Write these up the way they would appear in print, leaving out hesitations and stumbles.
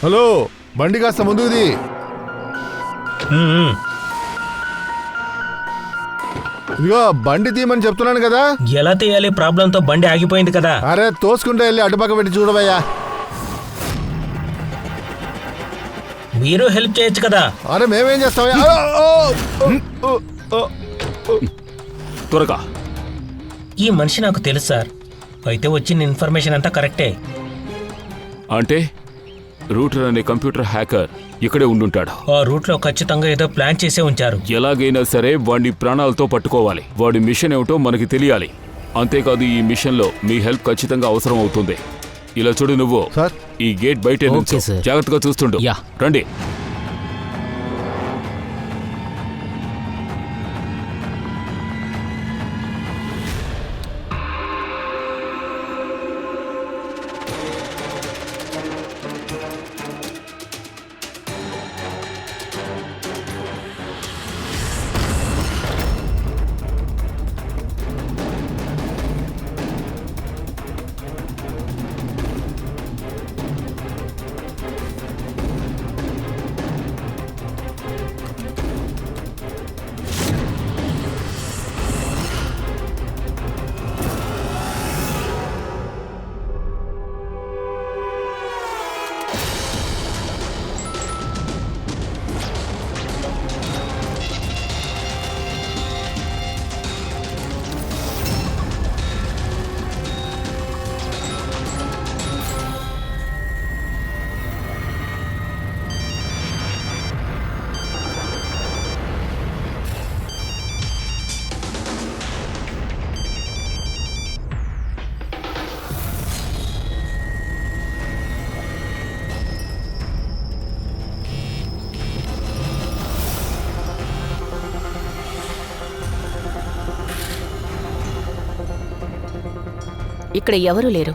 Hello, బండి కాస్త ముందుది. ఇదిగో బండి తీయమని చెప్తున్నాను కదా. ఎలా తీయాలి? ప్రాబ్లంతో బండి ఆగిపోయింది కదా. అరే తోసుకుంటే వెళ్ళి అటుపక్క పెట్టి చూడవయ్యా. మీరు హెల్ప్ చేయొచ్చు కదా. అరే మేమేం చేస్తామయ్యా. త్వరగా. ఈ మనిషి నాకు తెలుసు సార్. అయితే వచ్చిన ఇన్ఫర్మేషన్ అంతా కరెక్టే. అంటే రూటర్ అనే కంప్యూటర్ హ్యాకర్ ఇక్కడే ఉండుంటాడు. ఆ రూట్ లో ఖచ్చితంగా ఏదో ప్లాన్ చేసే ఉంచారు. ఎలాగైనా సరే వాడిని ప్రాణాలతో పట్టుకోవాలి. వాడి మిషన్ ఏమిటో మనకి తెలియాలి. అంతేకాదు ఈ మిషన్ లో మీ హెల్ప్ ఖచ్చితంగా అవసరం అవుతుంది. ఇలా చూడు, నువ్వు ఈ గేట్ బయటే నుంచి జాగ్రత్తగా చూస్తుండు. రండి. ఇక్కడ ఎవరూ లేరు.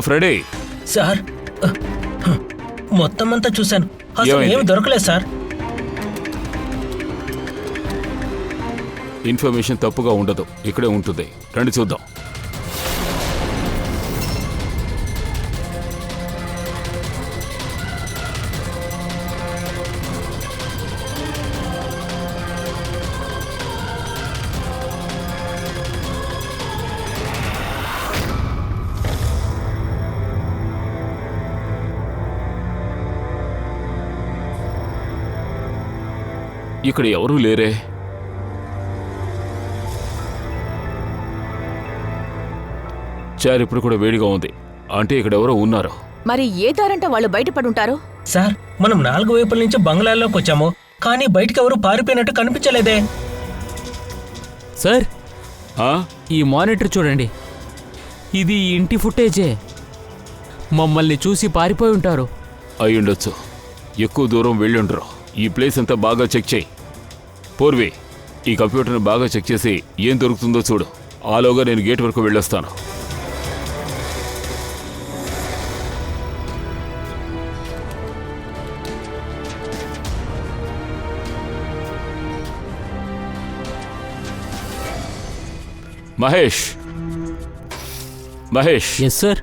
ఫ్రెడీ సార్, మొత్తం అంతా చూశాను. అసలు ఏమి దొరకలేదు సార్. ఇన్ఫర్మేషన్ తప్పుగా ఉండదు, ఇక్కడే ఉంటుంది. రండి చూద్దాం. ఇక్కడ ఎవరూ లేరే. చైర్ ఇప్పుడు కూడా వేడిగా ఉంది. అంటే ఇక్కడ ఎవరో ఉన్నారు. మరి ఏ దారంట వాళ్ళు బయటపడుంటారు? సార్ మనం 4 వైపుల నుంచి బంగ్లాలోకి వచ్చాము, కానీ బయటికి ఎవరు పారిపోయినట్టు కనిపించలేదే. సార్, ఆ? ఈ మానిటర్ చూడండి. ఇది ఈ ఇంటి ఫుటేజే. మమ్మల్ని చూసి పారిపోయి ఉంటారు. అయ్యుండొచ్చు. ఎక్కువ దూరం వెళ్ళుండ్రు. ఈ ప్లేస్ అంతా బాగా చెక్ చేయి. పూర్వి, ఈ కంప్యూటర్ని బాగా చెక్ చేసి ఏం దొరుకుతుందో చూడు. ఆలోగా నేను గేట్ వరకు వెళ్ళొస్తాను. Mahesh, Mahesh, yes sir.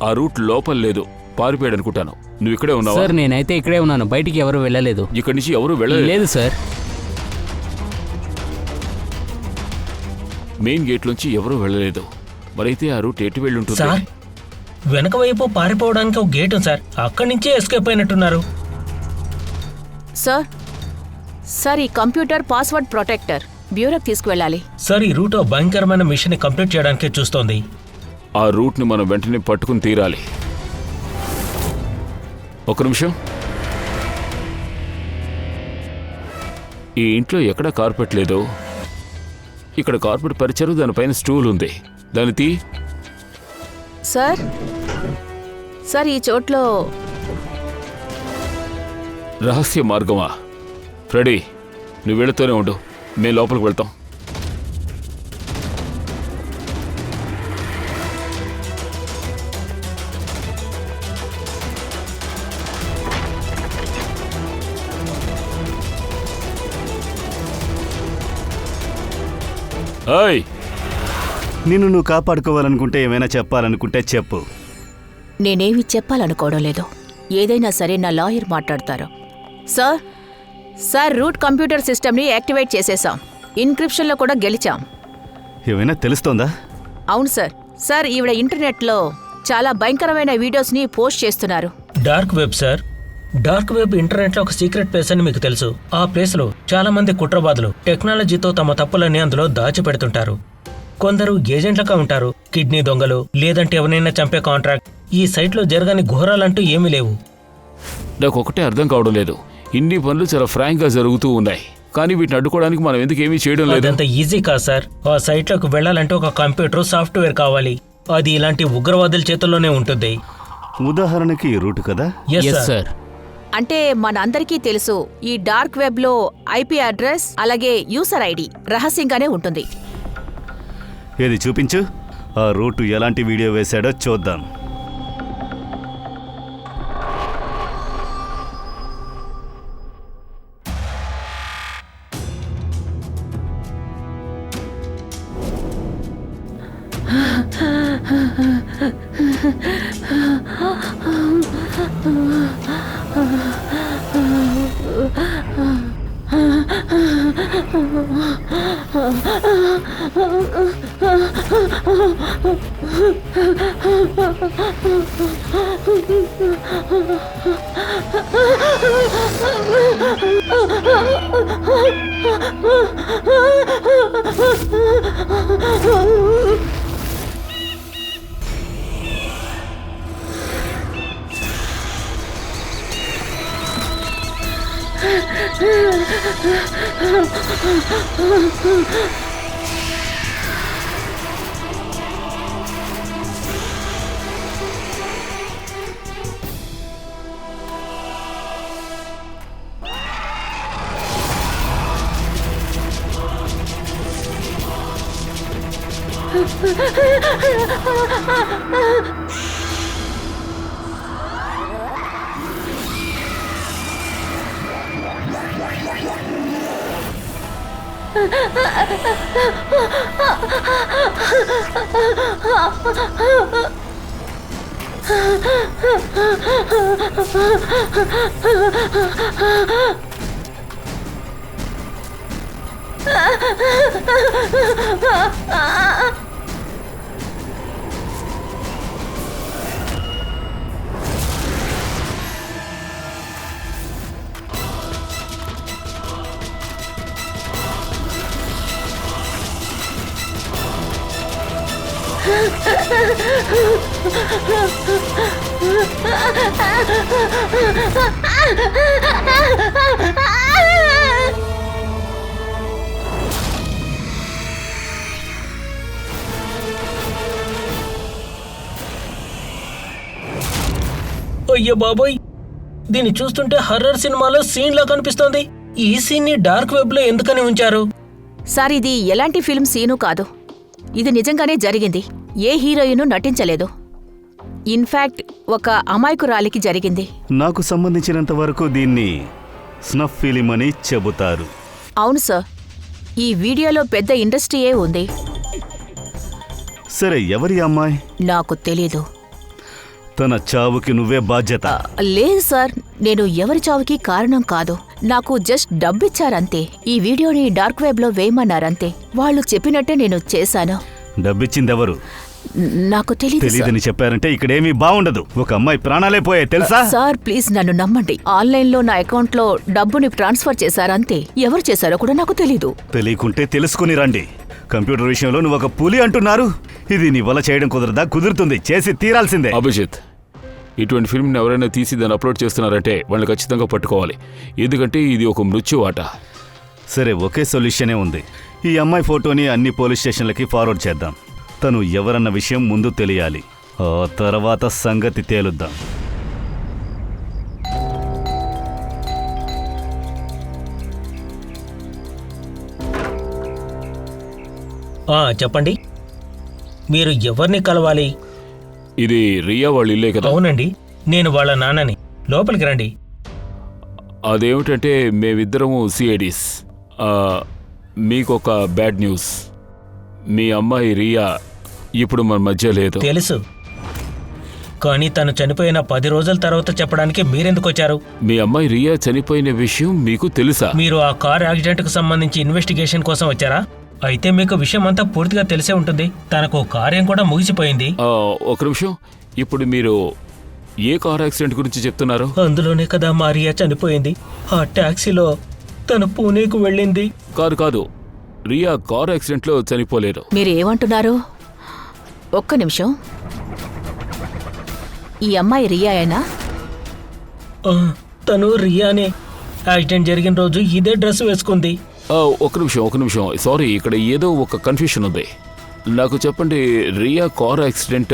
ఆ రూట్ లోపల లేదు, పారిపోయాడు అనుకుంటాను. నువ్వు ఇక్కడే ఉన్నావా? సార్, నేనైతే ఇక్కడే ఉన్నాను. బయటికి ఎవరు వెళ్ళలేదు. ఇక్కడి నుంచి ఎవరు వెళ్ళలేదు. లేదు సార్. మెయిన్ గేట్ నుంచి ఎవరూ వెళ్ళలేదు. మరైతే ఆ రూట్ ఎటు వెళ్ళి ఉంటుంది? సార్ వెనక వైపు పారిపోవడానికి ఒక గేట్ ఉంది సార్, అక్కడి నుంచే ఎస్కేప్ అయినట్టున్నారు. సార్ సార్ ఈ కంప్యూటర్ పాస్వర్డ్ ప్రొటెక్టర్ బ్యూరోకి తీసుకువెళ్ళాలి. సార్ ఈ రూట్ భయంకరమైన మిషన్ ని కంప్లీట్ చేయడానికే చూస్తోంది. ఆ రూట్ని మనం వెంటనే పట్టుకుని తీరాలి. ఒక నిమిషం. ఈ ఇంట్లో ఎక్కడ కార్పెట్ లేదు. ఇక్కడ కార్పెట్ పరిచారు, దానిపైన స్టూల్ ఉంది. దాన్ని తీ. సార్ సార్ ఈ చోట్లో రహస్య మార్గమా? ఫ్రెడీ, నువ్వు వెళుతూనే ఉండు, మేము లోపలికి వెళ్తాం. ఏయ్, నిన్ను నువ్వు కాపాడుకోవాలనుకుంటే ఏమైనా చెప్పాలనుకుంటే చెప్పు. నేనేమి చెప్పాలనుకోవడం లేదు. ఏదైనా సరే నా లాయర్ మాట్లాడతారు. సార్ సార్ రూట్ కంప్యూటర్ సిస్టమ్ని యాక్టివేట్ చేసేసాం. ఇన్క్రిప్షన్లో కూడా గెలిచాం. ఏమైనా తెలుస్తోందా? అవును సార్. సార్ ఈవిడ ఇంటర్నెట్లో చాలా భయంకరమైన వీడియోస్ని పోస్ట్ చేస్తున్నారు. Dark web sir. Dark web internet లో ఒక సీక్రెట్ ప్లేస్ అని మీకు తెలుసు. ఆ ప్లేస్ లో చాలా మంది కుట్రవాదులు టెక్నాలజీతో తమ తప్పులన్నీ అందులో దాచిపెడుతుంటారు. కొందరు ఏజెంట్లుగా ఉంటారు, కిడ్నీ దొంగలు, లేదంటే ఎవరైనా చంపే కాంట్రాక్ట్. ఈ సైట్ లో జరగని ఘోరాలంటూ ఏమీ లేవు. నాకు ఒకటే అర్థం కావడం లేదు. ఇన్ని పనులు చాలా ఫ్రాంక్ గా జరుగుతూ ఉన్నాయి, కానీ వీటిని అడ్డుకోవడానికి మనం ఎందుకు ఏమీ చేయడం లేదు? అదంత ఈజీ కాదు సార్. ఆ సైట్ లోకి వెళ్ళాలంటే ఒక కంప్యూటర్, సాఫ్ట్వేర్ కావాలి. అది ఇలాంటి ఉగ్రవాదుల చేతుల్లోనే ఉంటుంది. ఉదాహరణకి ఈ రూట్ కదా. Yes yes sir. సార్. అంటే మనందరికీ తెలుసు ఈ డార్క్ వెబ్లో ఐపీ అడ్రస్ అలాగే యూసర్ ఐడి రహస్యంగానే ఉంటుంది. ఏది చూపించు. ఆ రూట్ ఎలాంటి వీడియో వేశాడో చూద్దాం. అయ్యో బాబోయ్, దీన్ని చూస్తుంటే హర్రర్ సినిమాలో సీన్ లా కనిపిస్తోంది. ఈ సీన్ ని డార్క్ వెబ్ లో ఎందుకని ఉంచారు? సార్, ఇది ఎలాంటి ఫిల్మ్ సీను కాదు. ఇది నిజంగానే జరిగింది. ఏ హీరోయిన్ నటించలేదు. ఇన్ఫాక్ట్ ఒక అమాయకురాలికి జరిగింది. నాకు సంబంధించినంత వరకు దీన్ని స్నఫ్ ఫిలిం అని చెబుతారు. అవును సార్, ఈ వీడియోలో పెద్ద ఇండస్ట్రీయే ఉంది. సరే, ఎవరి అమ్మాయి? నాకు తెలీదు. తన చావుకి నువ్వే బాధ్యత. లేదు సార్, నేను ఎవరి చావుకి కారణం కాదు. నాకు జస్ట్ డబ్బిచ్చారంతే. ఈ వీడియోని డార్క్ వెబ్ లో వేయమన్నారంతే. వాళ్ళు చెప్పినట్టే నేను చేశాను. డబ్బిచ్చిందెవరు? నాకు తెలీదు సార్. తెలీదని చెప్పారంటే ఇక్కడేమీ బాగుండదు. ఒక అమ్మాయి ప్రాణాలే పోయాయి తెలుసా? సార్ ప్లీజ్ నన్ను నమ్మండి. ఆన్లైన్ లో నా అకౌంట్ లో డబ్బుని ట్రాన్స్ఫర్ చేశారంతే. ఎవరు చేశారో కూడా నాకు తెలీదు. తెలియకుంటే తెలుసుకుని రండి. కంప్యూటర్ విషయంలో నువ్వు ఒక పులి అంటున్నారు. ఇది నీ వల్ల చేయడం కుదరదా? కుదురుతుంది, చేసి తీరాల్సిందే. అభిజిత్, ఇటువంటి ఫిల్మ్ని ఎవరైనా తీసి దాన్ని అప్లోడ్ చేస్తున్నారంటే వాళ్ళని ఖచ్చితంగా పట్టుకోవాలి. ఎందుకంటే ఇది ఒక మృత్యు ఆట. సరే, ఒకే సొల్యూషనే ఉంది. ఈ అమ్మాయి ఫోటోని అన్ని పోలీస్ స్టేషన్లకి ఫార్వర్డ్ చేద్దాం. తను ఎవరన్న విషయం ముందు తెలియాలి. ఆ తర్వాత సంగతి తేలుద్దాం. చెప్పండి, మీరు ఎవరిని కలవాలి? ఇది రియా వాళ్ళ ఇల్లే కదా? అవునండి, నేను వాళ్ళ నాన్నని. లోపలికి రండి. అదేమిటంటే మేమిద్దరము సిఐడీస్. మీకొక బ్యాడ్ న్యూస్. మీ అమ్మాయి రియా ఇప్పుడు మన మధ్య లేదు. తెలుసు, కానీ తను చనిపోయిన 10 రోజుల తర్వాత చెప్పడానికి మీరెందుకు వచ్చారు? మీ అమ్మాయి రియా చనిపోయిన విషయం మీకు తెలుసా? మీరు ఆ కార్ యాక్సిడెంట్కు సంబంధించి ఇన్వెస్టిగేషన్ కోసం వచ్చారా? అయితే మీకు విషయం అంతా పూర్తిగా తెలిసే ఉంటుంది. తనకు కార్యం కూడా ముగిసిపోయింది. ఒక నిమిషం, ఇప్పుడు మీరు ఏ కార్ యాక్సిడెంట్ గురించి చెప్తున్నారు? అందులోనే కదా మా రియా చనిపోయింది. ఆ టాక్సీలో తను పూణేకు వెళ్ళింది. కాదు, రియా కార్ యాక్సిడెంట్లో చనిపోలేదు. మీరు ఏమంటున్నారు? ఒక్క నిమిషం. ఈ అమ్మాయి రియాయేనా? తను రియానే. యాక్సిడెంట్ జరిగిన రోజు ఇదే డ్రెస్ వేసుకుంది. ఒక నిమిషం, సారీ, ఇక్కడ ఏదో ఒక కన్ఫ్యూషన్ ఉంది. నాకు చెప్పండి, రియా కార్ యాక్సిడెంట్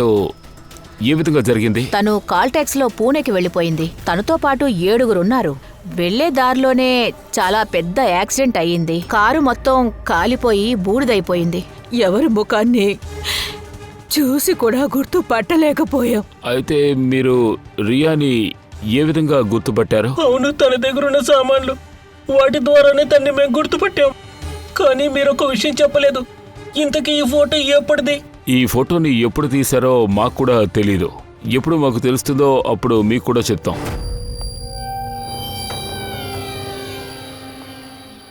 ఏ విధంగా జరిగింది? తను కాల్ ట్యాక్సీలో పూణేకి వెళ్ళిపోయింది. తనతో పాటు 7గురు ఉన్నారు. వెళ్లే దారిలోనే చాలా పెద్ద యాక్సిడెంట్ అయ్యింది. కారు మొత్తం కాలిపోయి బూడిదైపోయింది. ఎవరి ముఖాన్ని చూసి కూడా గుర్తుపట్టలేకపోయాం. అయితే మీరు రియాని ఏ విధంగా గుర్తుపట్టారు? అవును, తన దగ్గరున్న సామాన్లు, వాటి ద్వారానే తన్ని మేము గుర్తుపట్టాం. కానీ మీరు ఒక విషయం చెప్పలేదు. ఇంతకీ ఈ ఫోటో ఎప్పటిది? ఈ ఫోటోని ఎప్పుడు తీశారో మాకు కూడా తెలీదు. ఎప్పుడు మాకు తెలుస్తుందో అప్పుడు మీకు కూడా చెప్తాం.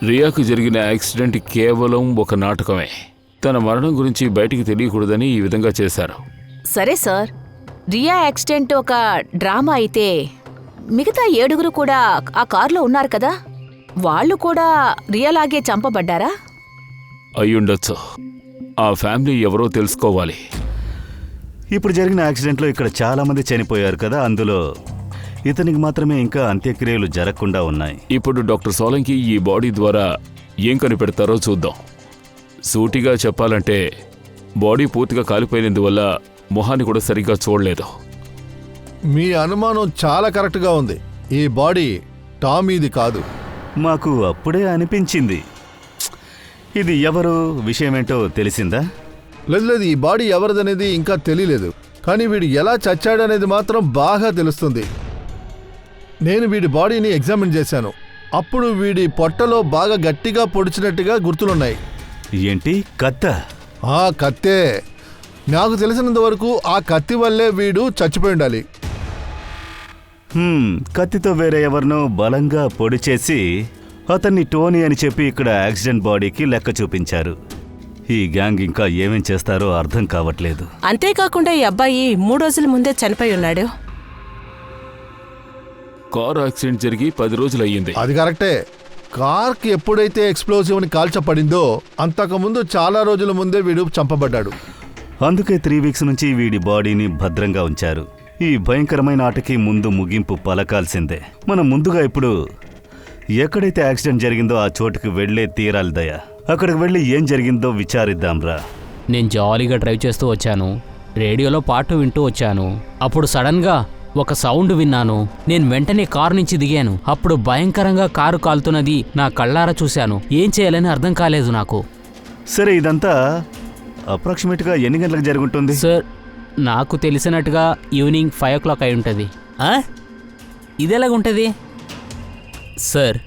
రియాకు జరిగిన యాక్సిడెంట్ కేవలం ఒక నాటకమే. తన మరణం గురించి బయటికి తెలియకూడదని ఈ విధంగా చేశారు. సరే సార్, రియా యాక్సిడెంట్ ఒక డ్రామా అయితే మిగతా 7గురు కూడా ఆ కారులో ఉన్నారు కదా, వాళ్ళు కూడా రియాలాగే చంపబడ్డారా? అయ్యుండొచ్చు. ఆ ఫ్యామిలీ ఎవరో తెలుసుకోవాలి. ఇప్పుడు జరిగిన యాక్సిడెంట్లో ఇక్కడ చాలా మంది చనిపోయారు కదా, అందులో ఇతనికి మాత్రమే ఇంకా అంత్యక్రియలు జరగకుండా ఉన్నాయి. ఇప్పుడు డాక్టర్ సోలంకి ఈ బాడీ ద్వారా ఏం కనిపెడతారో చూద్దాం. సూటిగా చెప్పాలంటే బాడీ పూర్తిగా కాలిపోయినందువల్ల మొహాన్ని కూడా సరిగ్గా చూడలేదు. మీ అనుమానం చాలా కరెక్ట్గా ఉంది. ఈ బాడీ టామీది కాదు. మాకు అప్పుడే అనిపించింది. ఇది ఎవరు, విషయమేంటో తెలిసిందా? లేదు, ఈ బాడీ ఎవరిదనేది ఇంకా తెలియలేదు. కానీ వీడు ఎలా చచ్చాడనేది మాత్రం బాగా తెలుస్తుంది. నేను వీడి బాడీని ఎగ్జామిన్ చేశాను. అప్పుడు వీడి పొట్టలో బాగా గట్టిగా పొడిచినట్టుగా గుర్తులున్నాయి. ఏంటి, కత్త? ఆ కత్తే. నాకు తెలిసినంత వరకు ఆ కత్తి వల్లే వీడు చచ్చిపోయి ఉండాలి. కత్తితో వేరే ఎవరినో బలంగా పొడి చేసి అతన్ని టోనీ అని చెప్పి ఇక్కడ యాక్సిడెంట్ బాడీకి లెక్క చూపించారు. ఈ గ్యాంగ్ ఇంకా ఏమేం చేస్తారో అర్థం కావట్లేదు. అంతేకాకుండా ఈ అబ్బాయి 3 రోజుల ముందే చనిపోయి ఉన్నాడు. కార్ యాక్సిడెంట్ జరిగి 10 రోజులు అయ్యింది. అది కరెక్టే. కార్కి ఎప్పుడైతే ఎక్స్ప్లోజివ్ అని కాల్చపడిందో అంతకుముందు చాలా రోజుల ముందే వీడు చంపబడ్డాడు. అందుకే 3 వీక్స్ నుంచి వీడి బాడీని భద్రంగా ఉంచారు. ఈ భయంకరమైన ఆటకి ముందు ముగింపు పలకాల్సిందే. మనం ముందుగా ఇప్పుడు ఎక్కడైతే యాక్సిడెంట్ జరిగిందో ఆ చోటుకి వెళ్లే తీరాలి దయ. అక్కడికి వెళ్ళి ఏం జరిగిందో విచారిద్దాంరా. నేను జాలీగా డ్రైవ్ చేస్తూ వచ్చాను. రేడియోలో పాట వింటూ వచ్చాను. అప్పుడు సడన్గా ఒక సౌండ్ విన్నాను. నేను వెంటనే కారు నుంచి దిగాను. అప్పుడు భయంకరంగా కారు కాలుతున్నది నా కళ్ళారా చూశాను. ఏం చేయాలని అర్థం కాలేదు నాకు. సరే, ఇదంతా అప్రాక్సిమేట్గా ఎన్ని గంటలకు జరుగుంటుంది? సార్, నాకు తెలిసినట్టుగా ఈవినింగ్ 5 o'clock అయి ఉంటుంది. ఇది ఎలాగుంటుంది సార్?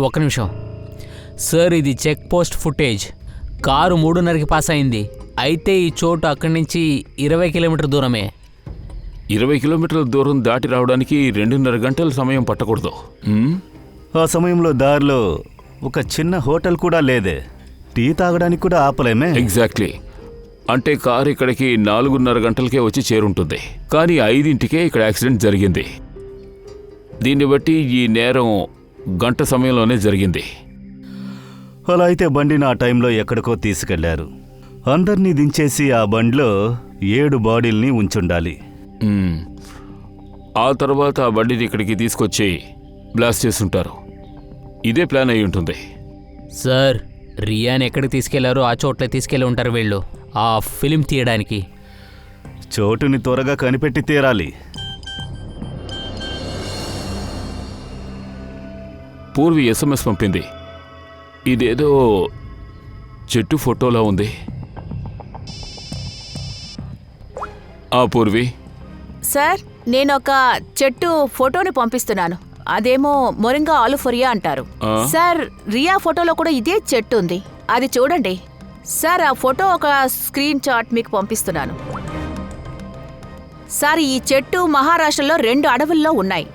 ఒక నిమిషం సార్, ఇది చెక్ పోస్ట్ ఫుటేజ్. కారు 3:30కి పాస్ అయింది. అయితే ఈ చోటు అక్కడి నుంచి 20 కిలోమీటర్ దూరమే. 20 కిలోమీటర్ల దూరం దాటి రావడానికి 2.5 గంటల సమయం పట్టకూడదు. ఆ సమయంలో దారిలో ఒక చిన్న హోటల్ కూడా లేదే. టీ తాగడానికి కూడా ఆపలేమే. ఎగ్జాక్ట్లీ. అంటే కారు ఇక్కడికి 4:30 గంటలకే వచ్చి చేరుంటుంది. కానీ 5ంటికే ఇక్కడ యాక్సిడెంట్ జరిగింది. దీన్ని బట్టి ఈ నేరం గంట సమయంలోనే జరిగింది. అలా అయితే బండిని ఆ టైంలో ఎక్కడికో తీసుకెళ్లారు. అందర్నీ దించేసి ఆ బండిలో 7 బాడీల్ని ఉంచుండాలి. ఆ తర్వాత ఆ బండిని ఇక్కడికి తీసుకొచ్చి బ్లాస్ట్ చేసుంటారు. ఇదే ప్లాన్ అయి ఉంటుంది. సార్, రియాని ఎక్కడికి తీసుకెళ్లారో ఆ చోట్లే తీసుకెళ్లి ఉంటారు వీళ్ళు, ఆ ఫిలిం తీయడానికి. చోటుని త్వరగా కనిపెట్టి తీరాలి. పూర్వి SMS పంపింది. ఇదేదో చెట్టు ఫోటోలా ఉంది. ఆ పూర్వి, సార్, నేనొక చెట్టు ఫోటోని పంపిస్తున్నాను. అదేమో మొరింగా ఆలుఫొరియా అంటారు. సార్, రియా ఫోటోలో కూడా ఇదే చెట్టు ఉంది. అది చూడండి సార్. ఆ ఫోటో ఒక స్క్రీన్ షాట్ మీకు పంపిస్తున్నాను. సార్, ఈ చెట్టు మహారాష్ట్రలో 2 అడవుల్లో ఉన్నాయి.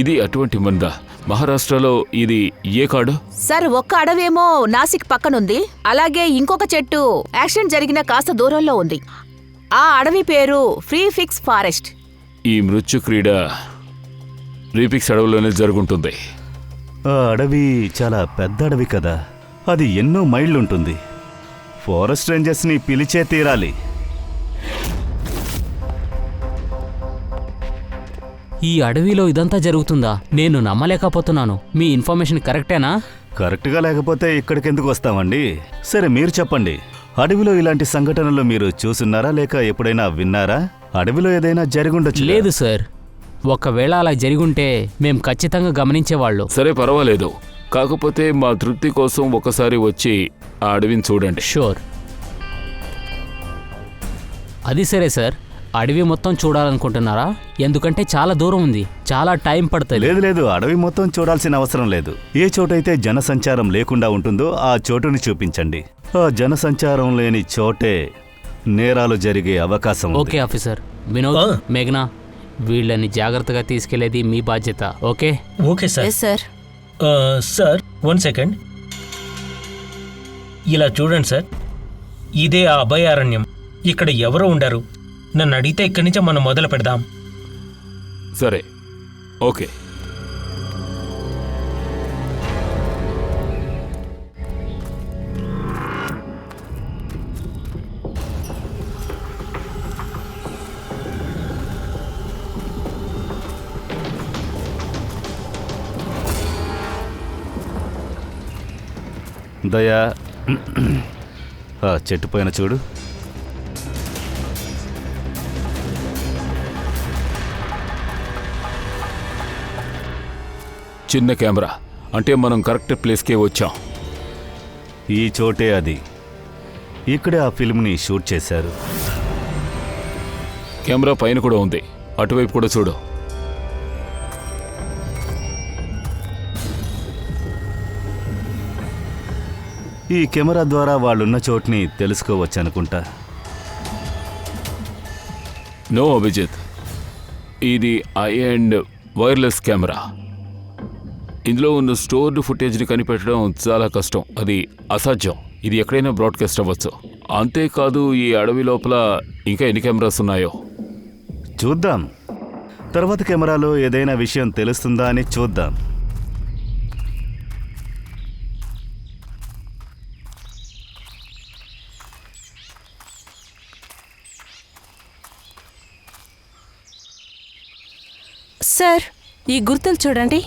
ఇది అటువంటి మందా? మహారాష్ట్రలో ఇది ఏ కాడు? సార్, ఒక్క అడవేమో నాసిక్ పక్కనుంది. అలాగే ఇంకొక చెట్టు యాక్సిడెంట్ జరిగిన కాస్త దూరంలో ఉంది. ఆ అడవి పేరు ఫ్రీఫిక్స్ ఫారెస్ట్. ఈ మృత్యు క్రీడ రీఫిక్స్ అడవిలోనే జరుగుతుంది. ఆ అడవి చాలా పెద్ద అడవి కదా. అది ఎన్నో మైళ్ళుంటుంది. ఫారెస్ట్ రేంజర్స్ని పిలిచే తీరాలి. ఈ అడవిలో ఇదంతా జరుగుతుందా? నేను నమ్మలేకపోతున్నాను. మీ ఇన్ఫర్మేషన్ కరెక్టేనా? కరెక్ట్గా లేకపోతే ఇక్కడికెందుకు వస్తామండి? సరే, మీరు చెప్పండి. అడవిలో ఇలాంటి సంఘటనలు మీరు చూసున్నారా, లేక ఎప్పుడైనా విన్నారా? అడవిలో ఏదైనా జరిగుండొచ్చు. లేదు సార్. ఒకవేళ అలా జరిగుంటే మేం ఖచ్చితంగా గమనించేవాళ్ళు. సరే, పర్వాలేదు. కాకపోతే మా తృప్తి కోసం ఒకసారి వచ్చి ఆ అడవిని చూడండి. షూర్. అది సరే సార్. అడవి మొత్తం చూడాలనుకుంటున్నారా? ఎందుకంటే చాలా దూరం ఉంది, చాలా టైం పడుతుంది. లేదు లేదు, అడవి మొత్తం చూడాల్సిన అవసరం లేదు. ఏ చోటైతే జనసంచారం లేకుండా ఉంటుందో ఆ చోటుని చూపించండి. ఆ జనసంచారం లేని చోటే నేరాలు జరిగే అవకాశం ఉంది. Okay officer. వినోద్, మేఘనా, వీళ్ళని జాగ్రత్తగా తీసుకెళ్లేది మీ బాధ్యత. Okay? Okay sir. Sir, sir 1 second. ఇలా చూడండి సార్, ఇదే ఆ అభయారణ్యం. ఇక్కడ ఎవరో ఉండరు. నన్ను అడిగితే ఇక్కడి నుంచే మనం మొదలు పెడదాం. సరే, ఓకే. దయా, ఆ చెట్టు పైన చూడు. చిన్న కెమెరా. అంటే మనం కరెక్ట్ ప్లేస్కే వచ్చాం. ఈ చోటే అది. ఇక్కడే ఆ ఫిల్మ్ని షూట్ చేశారు. కెమెరా పైన కూడా ఉంది. అటువైపు కూడా చూడు. ఈ కెమెరా ద్వారా వాళ్ళున్న చోటుని తెలుసుకోవచ్చు అనుకుంటా. నో అభిజిత్, ఇది ఐ అండ్ వైర్లెస్ కెమెరా. ఇందులో ఉన్న స్టోర్డ్ ఫుటేజ్ని కనిపెట్టడం చాలా కష్టం. అది అసాధ్యం. ఇది ఎక్కడైనా బ్రాడ్కాస్ట్ అవ్వచ్చు. అంతేకాదు, ఈ అడవి లోపల ఇంకా ఎన్ని కెమెరాస్ ఉన్నాయో చూద్దాం. తర్వాత కెమెరాలో ఏదైనా విషయం తెలుస్తుందా అని చూద్దాం. సార్ ఈ గుర్తులు చూడండి.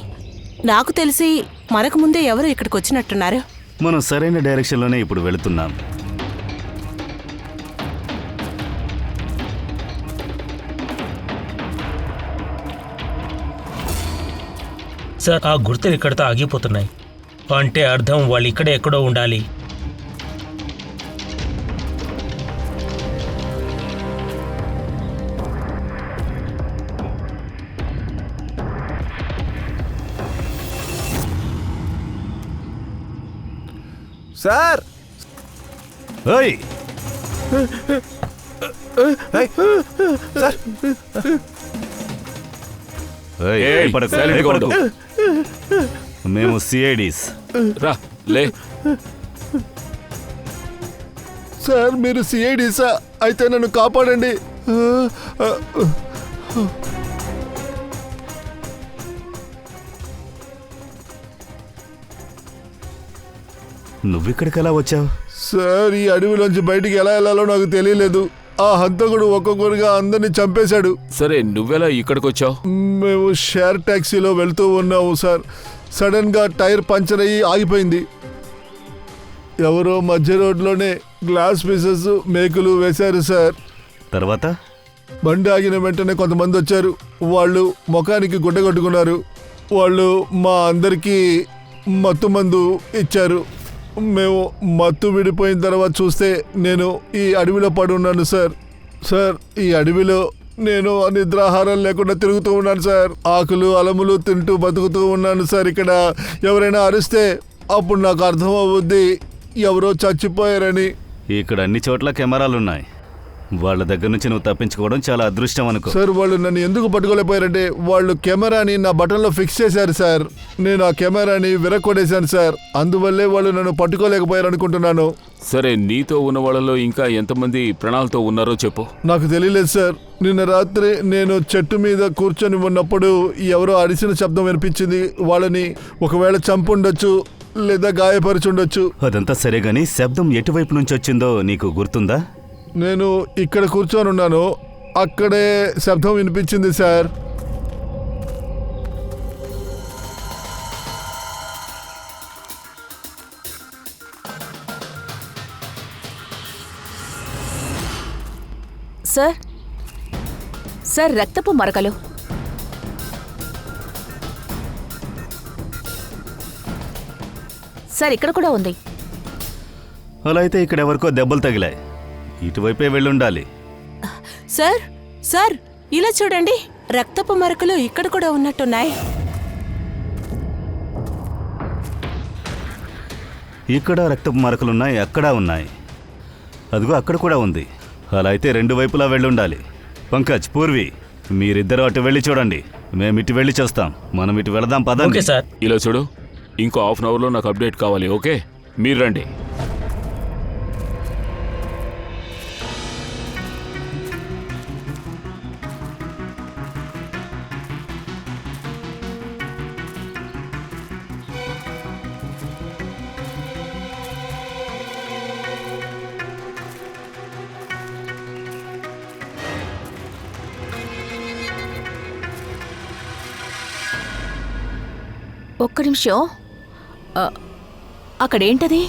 నాకు తెలిసి మనకు ముందే ఎవరు ఇక్కడికి వచ్చినట్టున్నారు. మనం సరైన డైరెక్షన్లోనే ఇప్పుడు వెళుతున్నాం. సార్ ఆ గుర్తులు ఇక్కడితో ఆగిపోతున్నాయి. అంటే అర్థం వాళ్ళు ఇక్కడే ఎక్కడో ఉండాలి. సార్ ఓయ్ సార్ ఓయ్, ఏయ్, భయపడకు, silent గా భయపడకు. ఉండు. మేము సిఐడీస్. రా లే. సార్ మీరు సిఐడిసా? అయితే నన్ను కాపాడండి. నువ్విక్కడికి ఎలా వచ్చావు? సార్ ఈ అడవిలోంచి బయటికి ఎలా వెళ్ళాలో నాకు తెలియలేదు. ఆ హంతకుడు ఒక్కొక్కరుగా అందరినీ చంపేశాడు. సరే నువ్వెలా ఇక్కడికి వచ్చావు? మేము షేర్ ట్యాక్సీలో వెళ్తూ ఉన్నాము సార్. సడన్ గా టైర్ పంచర్ అయ్యి ఆగిపోయింది. ఎవరో మధ్య రోడ్లోనే గ్లాస్ పీసెస్ మేకులు వేశారు సార్. తర్వాత బండి ఆగిన వెంటనే కొంతమంది వచ్చారు. వాళ్ళు ముఖానికి గుడ్డ కట్టుకున్నారు. వాళ్ళు మా అందరికీ మత్తు మందు ఇచ్చారు. మేము మత్తు విడిపోయిన తర్వాత చూస్తే నేను ఈ అడవిలో పడి ఉన్నాను సార్. సార్ ఈ అడవిలో నేను నిద్రాహారం లేకుండా తిరుగుతూ ఉన్నాను సార్. ఆకులు అలములు తింటూ బతుకుతూ ఉన్నాను సార్. ఇక్కడ ఎవరైనా అరిస్తే అప్పుడు నాకు అర్థం అవుద్ది ఎవరో చచ్చిపోయారని. ఇక్కడ అన్ని చోట్ల కెమెరాలున్నాయి. వాళ్ళ దగ్గర నుంచి నువ్వు తప్పించుకోవడం చాలా అదృష్టం అనుకో. సార్ వాళ్ళు నన్ను ఎందుకు పట్టుకోలేకపోయారంటే వాళ్ళు కెమెరాని నా బటన్లో ఫిక్స్ చేశారు సార్. నేను ఆ కెమెరాని విరక్కొడేశాను సార్. అందువల్లే వాళ్ళు నన్ను పట్టుకోలేకపోయారు అనుకుంటున్నాను. సరే నీతో ఉన్న వాళ్ళలో ఇంకా ఎంతమంది ప్రాణాలతో ఉన్నారో చెప్పు. నాకు తెలియలేదు సార్. నిన్న రాత్రి నేను చెట్టు మీద కూర్చొని ఉన్నప్పుడు ఎవరో అరిసిన శబ్దం వినిపించింది. వాళ్ళని ఒకవేళ చంపుండొచ్చు లేదా గాయపరిచుండొచ్చు. అదంతా సరే గాని శబ్దం ఎటువైపు నుంచి వచ్చిందో నీకు గుర్తుందా? నేను ఇక్కడ కూర్చొని ఉన్నాను. అక్కడే శబ్దం వినిపించింది సార్. సార్ సార్ రక్తపు మరకలు. సార్ ఇక్కడ కూడా ఉంది. అలా అయితే ఇక్కడ ఎవరికో దెబ్బలు తగిలాయి. ఇటువైపే వెళ్ళుండాలి. సార్ సార్ ఇలా చూడండి, రక్తపు మరకలు ఇక్కడ కూడా ఉన్నట్టున్నాయి. ఇక్కడ రక్తపు మరకలున్నాయి, అక్కడ ఉన్నాయి. అదిగో అక్కడ కూడా ఉంది. అలా అయితే రెండు వైపులా వెళ్ళుండాలి. పంకజ్, పూర్వి, మీరిద్దరూ అటు వెళ్ళి చూడండి. మేము ఇటు వెళ్ళి చూస్తాం. మనం ఇటు వెళదాం పదండి. Okay sir. ఇలా చూడు, ఇంకో హాఫ్ అన్ అవర్లో నాకు అప్డేట్ కావాలి. ఓకే మీరు రండి. ఒక్క నిమిషం. అక్కడేంటది?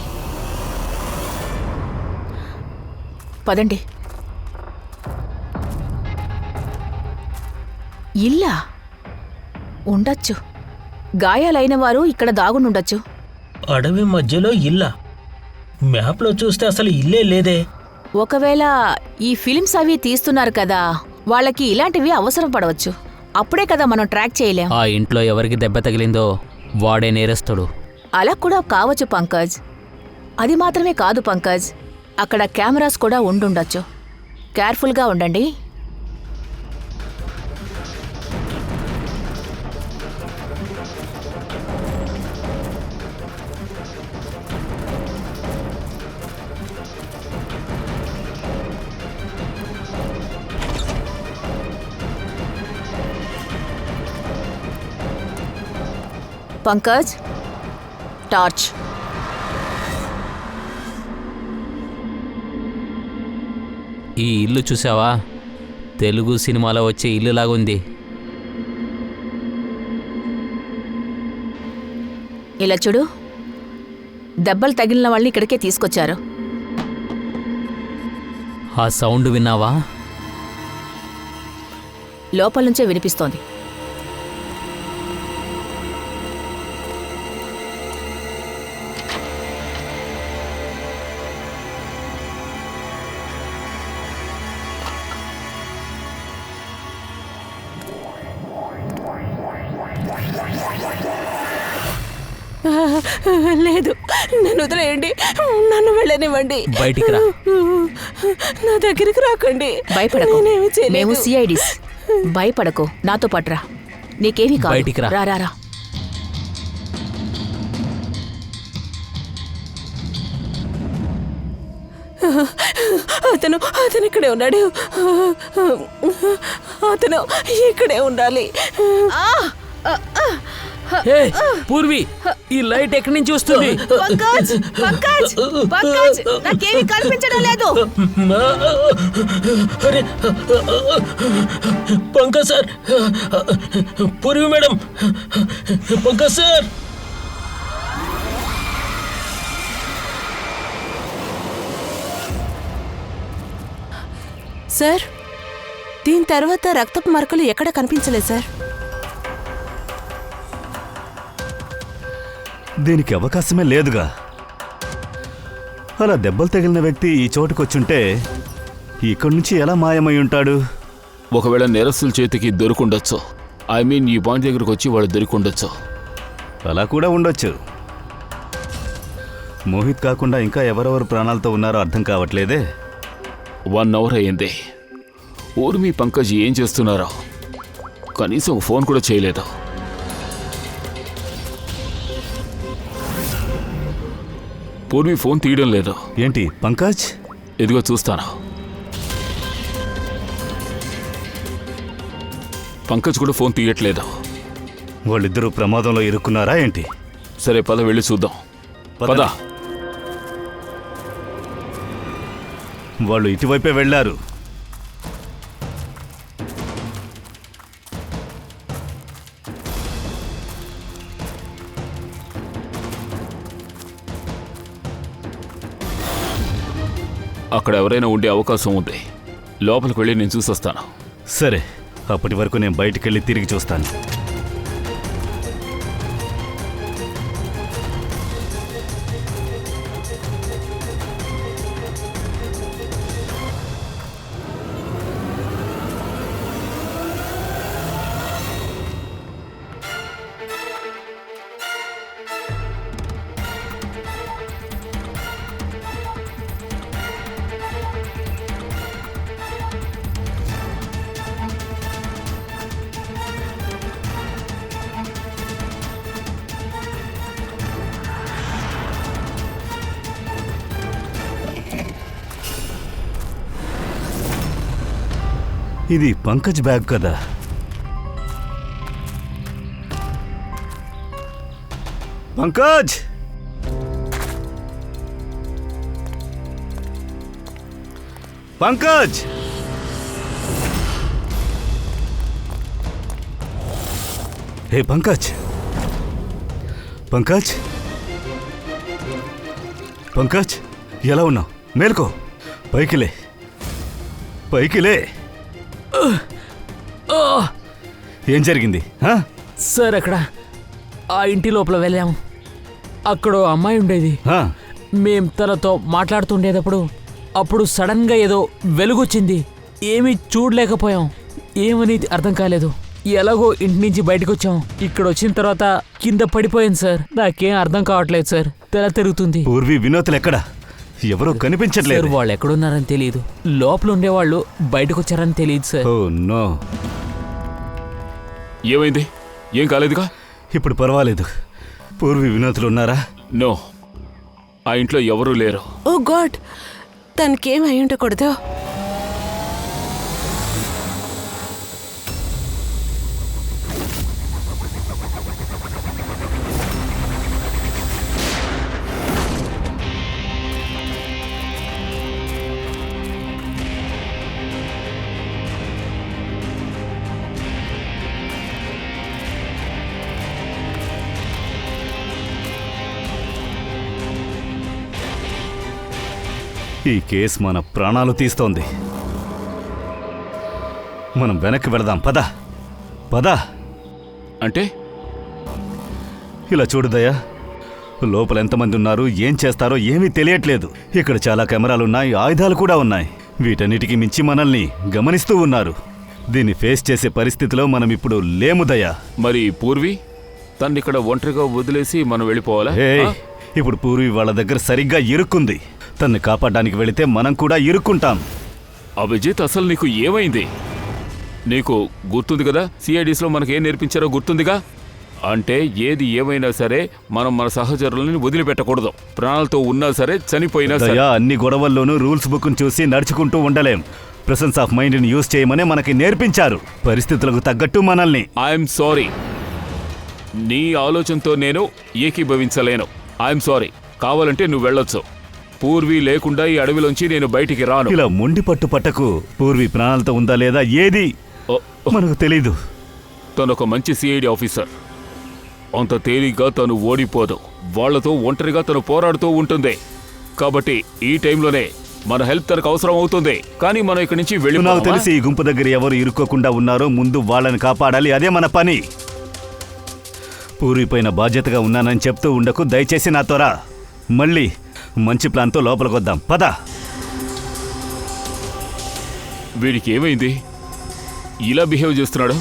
పదండి. ఇల్లా ఉండొచ్చు. గాయాలైన వారు ఇక్కడ దాగుండొచ్చు. అడవి మధ్యలో ఇల్లా? మ్యాప్లో చూస్తే అసలు ఇల్లే లేదే. ఒకవేళ ఈ ఫిలిమ్స్ అవి తీస్తున్నారు కదా, వాళ్ళకి ఇలాంటివి అవసరం పడవచ్చు. అప్పుడే కదా మనం ట్రాక్ చేయలేం. ఆ ఇంట్లో ఎవరికి దెబ్బ తగిలిందో వాడే నేరస్తుడు. అలా కూడా కావచ్చు పంకజ్. అది మాత్రమే కాదు పంకజ్, అక్కడ కెమెరాస్ కూడా ఉండుండొచ్చు. కేర్ఫుల్గా ఉండండి. పంకజ్, టార్చ్. ఈ ఇల్లు చూసావా? తెలుగు సినిమాలో వచ్చే ఇల్లులాగుంది. ఇలా చూడు, దెబ్బలు తగిలిన వాళ్ళని ఇక్కడికే తీసుకొచ్చారు. ఆ సౌండ్ విన్నావా? లోపల నుంచే వినిపిస్తోంది. లేదు, నన్ను వదిలేయండి, నన్ను వెళ్ళనివ్వండి. బయటికి రా. నా దగ్గరికి రాకండి. భయపడకు, నేనేమీ చేయలేదు. మేము సిఐడిస్. భయపడకు, నాతో పట్రా. నీకేమీ కాదు. బయటికి రా. రా రా రా. అతను అతను ఇక్కడే ఉన్నాడు. అతను ఇక్కడే ఉండాలి. హే, పూర్వి, ఈ లైట్ ఎక్కడి నుంచి వస్తుంది? పంకజ్, పంకజ్, పంకజ్, నాకేమీ కనిపించడం లేదు. అరే, Pankaj sir, Purvi madam, Pankaj sir. Sir, దీని తర్వాత రక్తపు మరకలు ఎక్కడ కనిపించలేదు సార్. దీనికి అవకాశమే లేదుగా. అలా దెబ్బలు తగిలిన వ్యక్తి ఈ చోటుకొచ్చుంటే ఇక్కడి నుంచి ఎలా మాయమై ఉంటాడు? ఒకవేళ నేరస్తుల చేతికి దొరుకుండొచ్చు. ఐ మీన్ ఈ పాయింట్ దగ్గరకు వచ్చి వాడు దొరికుండొచ్చు. అలా కూడా ఉండొచ్చు. మోహిత్ కాకుండా ఇంకా ఎవరెవరు ప్రాణాలతో ఉన్నారో అర్థం కావట్లేదే. 1 అవర్ అయ్యింది. ఊర్మి, పంకజ్ ఏం చేస్తున్నారో కనీసం ఫోన్ కూడా చేయలేదు. పూర్వి ఫోన్ తీయడం లేదు. ఏంటి పంకజ్? ఇదిగో చూస్తాను. పంకజ్ కూడా ఫోన్ తీయట్లేదు. వాళ్ళిద్దరూ ప్రమాదంలో ఇరుక్కున్నారా ఏంటి? సరే, పద వెళ్ళి చూద్దాం. పద. వాళ్ళు ఇటువైపే వెళ్ళారు. అక్కడ ఎవరైనా ఉండే అవకాశం ఉంది. లోపలికి వెళ్ళి నేను చూసొస్తాను. సరే, అప్పటి వరకు నేను బయటికెళ్ళి తిరిగి చూస్తాను. ఇది పంకజ్ బ్యాగ్ కదా? పంకజ్! పంకజ్! హే పంకజ్! పంకజ్! పంకజ్, ఎలా ఉన్నావు? మేల్కో, పైకిలే, పైకిలే. ఏం జరిగింది? సార్, అక్కడ ఆ ఇంటి లోపల వెళ్ళాము. అక్కడ అమ్మాయి ఉండేది. మేం తనతో మాట్లాడుతుండేటప్పుడు అప్పుడు సడన్గా ఏదో వెలుగొచ్చింది. ఏమీ చూడలేకపోయాం. ఏమని అర్థం కాలేదు. ఎలాగో ఇంటి నుంచి బయటకు వచ్చాం. ఇక్కడ వచ్చిన తర్వాత కింద పడిపోయాను సార్. నాకేం అర్థం కావట్లేదు సార్. తెల తిరుగుతుంది. పూర్వి, వినోత్లు ఎక్కడ? ఎవరో కనిపించట్లేదు. వాళ్ళు ఎక్కడున్నారని తెలియదు. లోపల ఉండేవాళ్ళు బయటకు వచ్చారని తెలియదు సార్. Oh no. ఏమైంది? ఏం కాలేదుగా? ఇప్పుడు పర్వాలేదు. పూర్వి, వినోత్లు ఉన్నారా? నో, ఆ ఇంట్లో ఎవరూ లేరు. ఓ గాడ్, తనకేం అయి ఉండకూడదు. ఈ కేసు మన ప్రాణాలు తీస్తోంది. మనం వెనక్కి వెళదాం. పద పద. అంటే ఇలా చూడు దయా, లోపల ఎంతమంది ఉన్నారు, ఏం చేస్తారో ఏమీ తెలియట్లేదు. ఇక్కడ చాలా కెమెరాలున్నాయి, ఆయుధాలు కూడా ఉన్నాయి. వీటన్నిటికీ మించి మనల్ని గమనిస్తూ ఉన్నారు. దీన్ని ఫేస్ చేసే పరిస్థితిలో మనం ఇప్పుడు లేము దయా. మరి పూర్వి తన్ని ఇక్కడ ఒంటరిగా వదిలేసి మనం వెళ్ళిపోవాలా? ఏయ్, ఇప్పుడు పూర్వి వాళ్ళ దగ్గర సరిగ్గా ఇరుక్కుంది. తన్ని కాపాడడానికి వెళితే మనం కూడా ఇరుక్కుంటాం. అభిజిత్, అసలు నీకు ఏమైంది? నీకు గుర్తుంది కదా, సిఐడిస్లో మనకేం నేర్పించారో గుర్తుందిగా? అంటే ఏది ఏమైనా సరే మనం మన సహచరులని వదిలిపెట్టకూడదు. ప్రాణాలతో ఉన్నా సరే, చనిపోయినా సరే. దయా, అన్ని గొడవల్లోనూ రూల్స్ బుక్ను చూసి నడుచుకుంటూ ఉండలేం. ప్రెసెన్స్ ఆఫ్ మైండ్ని యూజ్ చేయమని మనకి నేర్పించారు. పరిస్థితులకు తగ్గట్టు మనల్ని. ఐఎమ్ సారీ, నీ ఆలోచనతో నేను ఏకీభవించలేను. I'm sorry. కావాలంటే నువ్వు వెళ్ళొచ్చు. పూర్వి లేకుండా ఈ అడవిలోంచి నేను బయటికి రాను. ఇలా మొండి పట్టు పట్టకు. పూర్వి ప్రాణాలతో ఉందా లేదా ఏది మనకు తెలీదు. తను ఒక మంచి సిఐడి ఆఫీసర్. అంత తేలిగ్గా తను ఓడిపోదు. వాళ్లతో ఒంటరిగా తను పోరాడుతూ ఉంటుంది. కాబట్టి ఈ టైంలోనే మన హెల్ప్ తనకు అవసరం అవుతుంది. కానీ మనం ఇక్కడి నుంచి నాకు వెళ్ళి తెలిసి ఈ గుంపు దగ్గర ఎవరు ఇరుక్కోకుండా ఉన్నారో ముందు వాళ్ళని కాపాడాలి. అదే మన పని. పూర్విపైన బాధ్యతగా ఉన్నానని చెప్తూ ఉండకు. దయచేసి నాతో రా. మళ్ళీ మంచి ప్లాన్తో లోపలికొద్దాం. పద. వీడికి ఏమైంది? ఇలా బిహేవ్ చేస్తున్నాడు.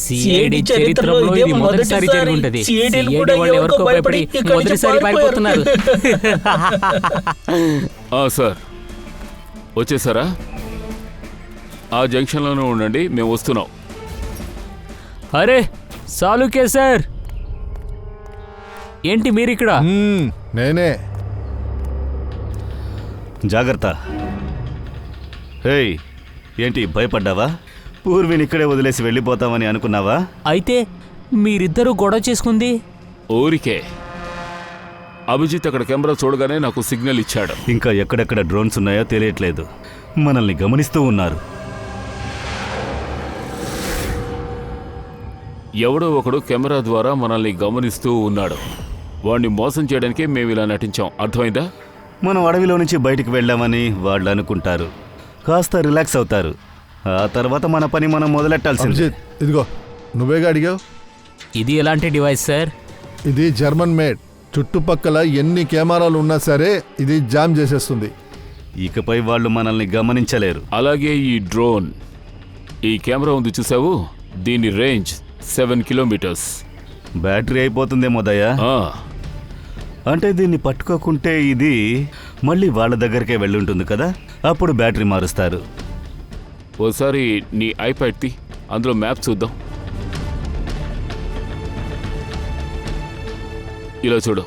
సిఐడి చరిత్రలో ఇది మొదటిసారి జరుగుంటది. సిఐడి వాళ్ళు ఎవరికో భయపడి మొదటిసారి పారిపోతున్నారు. సార్, వచ్చేసారా? ఆ జంక్షన్లోనే ఉండండి, మేము వస్తున్నాం. అరే సాలుకే సార్, ఏంటి మీరిక్కడ? నేనే. జాగ్రత్త. హేయ్, ఏంటి భయపడ్డావా? పూర్విని ఇక్కడే వదిలేసి వెళ్ళిపోతామని అనుకున్నావా? అయితే మీరిద్దరూ గొడవ చేసుకుంది ఊరికే. అభిజిత్ అక్కడ కెమెరా చూడగానే నాకు సిగ్నల్ ఇచ్చాడు. ఇంకా ఎక్కడెక్కడ డ్రోన్స్ ఉన్నాయో తెలియట్లేదు. మనల్ని గమనిస్తూ ఉన్నారు. ఎవడో ఒకడు కెమెరా ద్వారా మనల్ని గమనిస్తూ ఉన్నాడు. వాడిని మోసం చేయడానికే మేము ఇలా నటించాం. అర్థమైందా? మనం అడవిలో నుంచి బయటికి వెళ్ళామని వాళ్ళు అనుకుంటారు. కాస్త రిలాక్స్ అవుతారు. ఆ తర్వాత మన పని మనం మొదలెట్టాల్సింది. అభిజిత్, ఇదిగో నువ్వేగా అడిగావు. ఇది ఎలాంటి డివైస్ సార్? ఇది జర్మన్ మేడ్. చుట్టుపక్కల ఎన్ని కెమెరాలు ఉన్నా సరే ఇది జామ్ చేసేస్తుంది. ఇకపై వాళ్ళు మనల్ని గమనించలేరు. అలాగే ఈ డ్రోన్, ఈ కెమెరా ఉంది చూసావు, దీని రేంజ్ 7 కిలోమీటర్స్. బ్యాటరీ అయిపోతుందేమో దయా. అంటే దీన్ని పట్టుకోకుంటే ఇది మళ్ళీ వాళ్ళ దగ్గరికే వెళ్ళుంటుంది కదా. అప్పుడు బ్యాటరీ మారుస్తారు. ఓసారి నీ ఐప్యాడ్ తీ, అందులో మ్యాప్ చూద్దాం. ఇలా చూడు,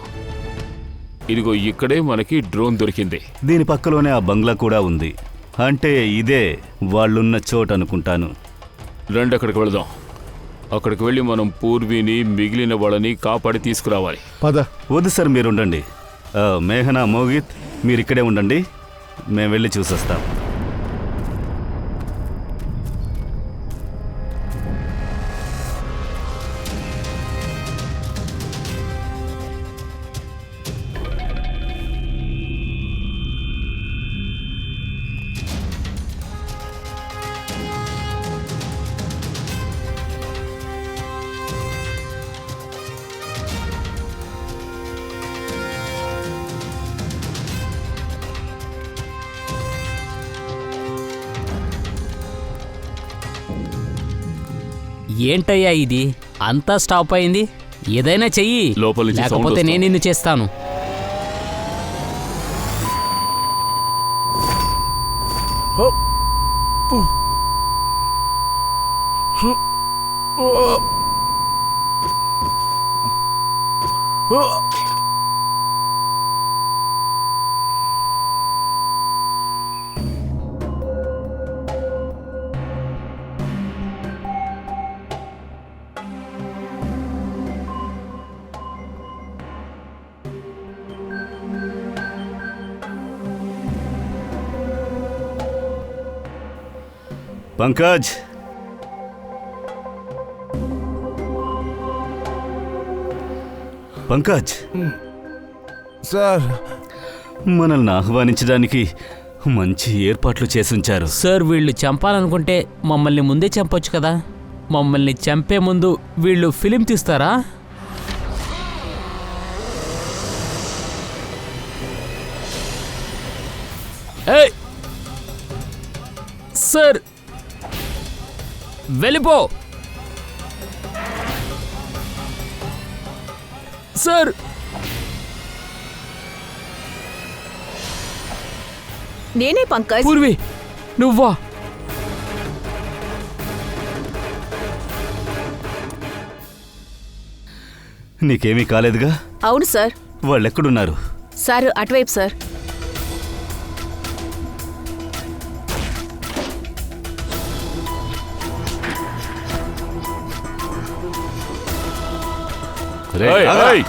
ఇదిగో ఇక్కడే మనకి డ్రోన్ దొరికింది. దీని పక్కలోనే ఆ బంగ్లా కూడా ఉంది. అంటే ఇదే వాళ్ళున్న చోటు అనుకుంటాను. రండి, అక్కడికి వెళదాం. అక్కడికి వెళ్ళి మనం పూర్విని, మిగిలిన వాళ్ళని కాపాడి తీసుకురావాలి. పద. వద్దు సార్, మీరు ఉండండి. మేఘనా, మోగిత్, మీరు ఇక్కడే ఉండండి. మేము వెళ్ళి చూసొస్తాం. ఏంటయ్యా ఇది? అంతా స్టాప్ అయింది. ఏదైనా చెయ్యి, లోపల నుంచి సౌండ్ లేకపోతే వస్తుంది. నేను నిన్ను చేస్తాను. పంకజ్, పంకజ్, సార్ మనల్ని ఆహ్వానించడానికి మంచి ఏర్పాట్లు చేసుంచారు. సార్ వీళ్ళు చంపాలనుకుంటే మమ్మల్ని ముందే చంపొచ్చు కదా. మమ్మల్ని చంపే ముందు వీళ్ళు ఫిలిం తీస్తారా? ఏయ్! సార్ వెళ్ళిపో. సార్ నేనే పంకజ్. పూర్వి నువ్వా? నీకేమీ కాలేదుగా? అవును సార్. వాళ్ళెక్కడున్నారు? సార్ అటువైపు సార్. రేయ్, రేయ్!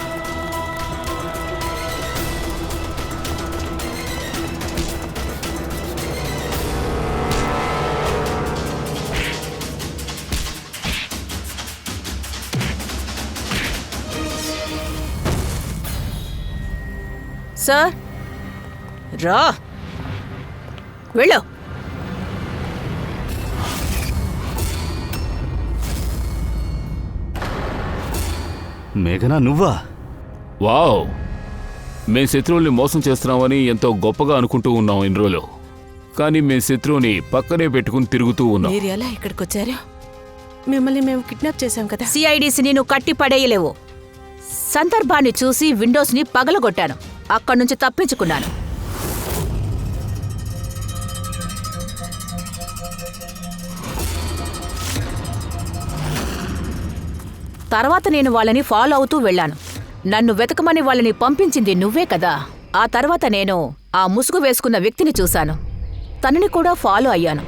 సార్ రా, వెళ్ళు. మేఘనా, నువ్వా? వావ్! మేం శత్రువుల్ని మోసం చేస్తున్నామని ఎంతో గొప్పగా అనుకుంటూ ఉన్నాం ఇన్ని రోజులు. కానీ మేం శత్రువుని పక్కనే పెట్టుకుని తిరుగుతూ ఉన్నాం. మీరు ఎలా ఇక్కడికి వచ్చారు? మిమ్మల్ని మేము కిడ్నాప్ చేశాం కదా. సిఐడిసిని నువ్వు కట్టి పడేయలేవు. సందర్భాన్ని చూసి విండోస్ని పగలగొట్టాను. అక్కడి నుంచి తప్పించుకున్నాను. తర్వాత నేను వాళ్ళని ఫాలో అవుతూ వెళ్ళాను. నన్ను వెతకమని వాళ్ళని పంపించింది నువ్వే కదా. ఆ తర్వాత నేను ఆ ముసుగు వేసుకున్న వ్యక్తిని చూశాను. తనని కూడా ఫాలో అయ్యాను.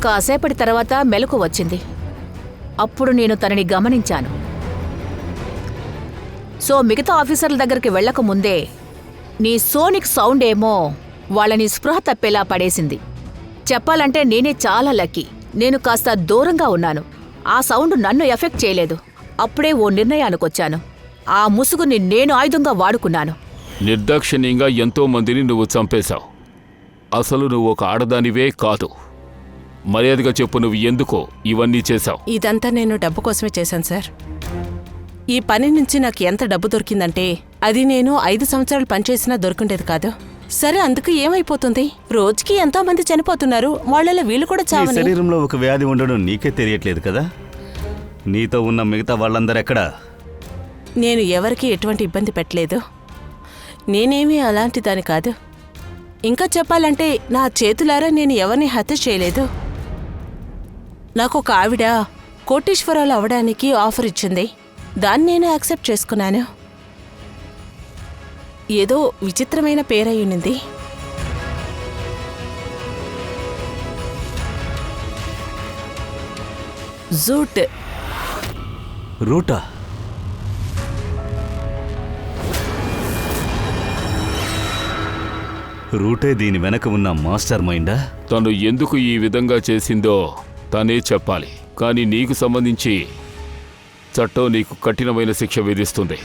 కాసేపటి తర్వాత మెలకు వచ్చింది. అప్పుడు నేను తనని గమనించాను. సో మిగతా ఆఫీసర్ల దగ్గరికి వెళ్ళకముందే నీ సోనిక్ సౌండ్ ఏమో వాళ్ళని స్పృహ తప్పేలా పడేసింది. చెప్పాలంటే నేనే చాలా లక్కీ. నేను కాస్త దూరంగా ఉన్నాను. ఆ సౌండ్ నన్ను ఎఫెక్ట్ చేయలేదు. అప్పుడే ఓ నిర్ణయానికొచ్చాను. ఆ ముసుగుని నేను ఆయుధంగా వాడుకున్నాను. నిర్దాక్షిణ్యంగా ఎంతో మందిని నువ్వు చంపేశావు. అసలు నువ్వు ఒక ఆడదానివే కాదు. మర్యాదగా చెప్పు, నువ్వు ఎందుకో ఇవన్నీ చేశావు? ఇదంతా నేను డబ్బు కోసమే చేశాను సార్. ఈ పని నుంచి నాకు ఎంత డబ్బు దొరికిందంటే అది నేను 5 సంవత్సరాలు పనిచేసినా దొరికిండేది కాదు. సరే, అందుకు ఏమైపోతుంది? రోజుకి ఎంతో మంది చనిపోతున్నారు. వాళ్ళలో వీళ్ళు కూడా నీ చావని. శరీరంలో ఒక వ్యాధి ఉండడం నీకే తెలియట్లేదు కదా? నీతో ఉన్న మిగతా వాళ్ళందరూ ఎక్కడా? నేను ఎవరికీ ఎటువంటి ఇబ్బంది పెట్టలేదు. నేనేమీ అలాంటి దాని కాదు. ఇంకా చెప్పాలంటే నా చేతులారా నేను ఎవరిని హత్య చేయలేదు. నాకు ఒక ఆవిడ కోటీశ్వరాలు అవడానికి ఆఫర్ ఇచ్చింది. దాన్ని నేను యాక్సెప్ట్ చేసుకున్నాను. ఏదో విచిత్రమైన పేరయ్యునింది. జూట్. రూటా? రూటే దీని వెనక ఉన్న మాస్టర్ మైండా? తను ఎందుకు ఈ విధంగా చేసిందో తనే చెప్పాలి. కానీ నీకు సంబంధించి చట్టం నీకు కఠినమైన శిక్ష విధిస్తుంది.